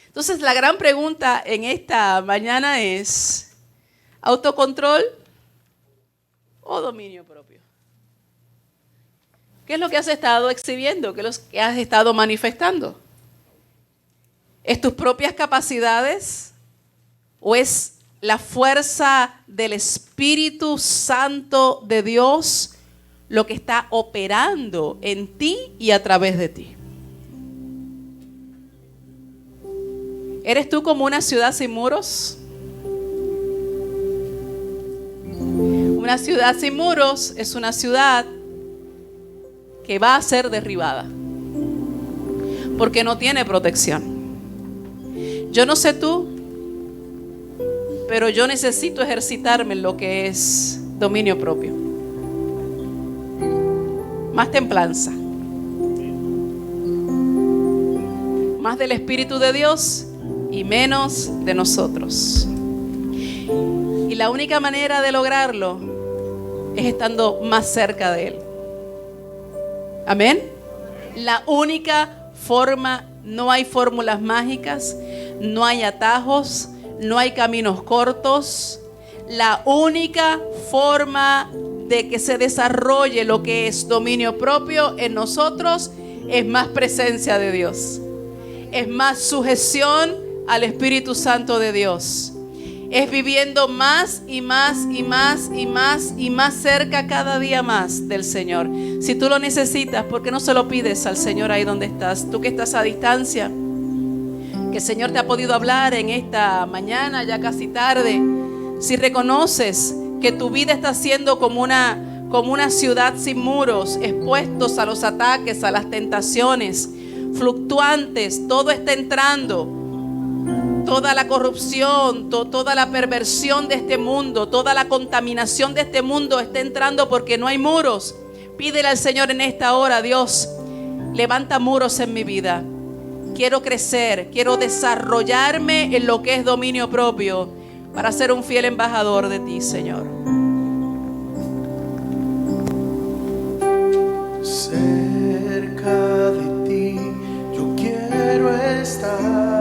Entonces, la gran pregunta en esta mañana es: ¿autocontrol o dominio propio? ¿Qué es lo que has estado exhibiendo? ¿Qué es lo que has estado manifestando? ¿Es tus propias capacidades o es la fuerza del Espíritu Santo de Dios lo que está operando en ti y a través de ti? ¿Eres tú como una ciudad sin muros? Una ciudad sin muros es una ciudad que va a ser derribada porque no tiene protección. Yo no sé tú, pero yo necesito ejercitarme en lo que es dominio propio. Más templanza. Más del Espíritu de Dios y menos de nosotros. Y la única manera de lograrlo es estando más cerca de Él. Amén. La única forma, no hay fórmulas mágicas, no hay atajos, no hay caminos cortos. La única forma de que se desarrolle lo que es dominio propio en nosotros es más presencia de Dios, es más sujeción al Espíritu Santo de Dios, es viviendo más y más y más y más y más cerca cada día más del Señor. Si tú lo necesitas, ¿por qué no se lo pides al Señor ahí donde estás? Tú que estás a distancia, que el Señor te ha podido hablar en esta mañana, ya casi tarde. Si reconoces que tu vida está siendo como una ciudad sin muros, expuestos a los ataques, a las tentaciones, fluctuantes, todo está entrando. Toda la corrupción, toda la perversión de este mundo, toda la contaminación de este mundo está entrando porque no hay muros. Pídele al Señor en esta hora: Dios, levanta muros en mi vida. Quiero crecer, quiero desarrollarme en lo que es dominio propio para ser un fiel embajador de ti, Señor. Cerca de ti yo quiero estar.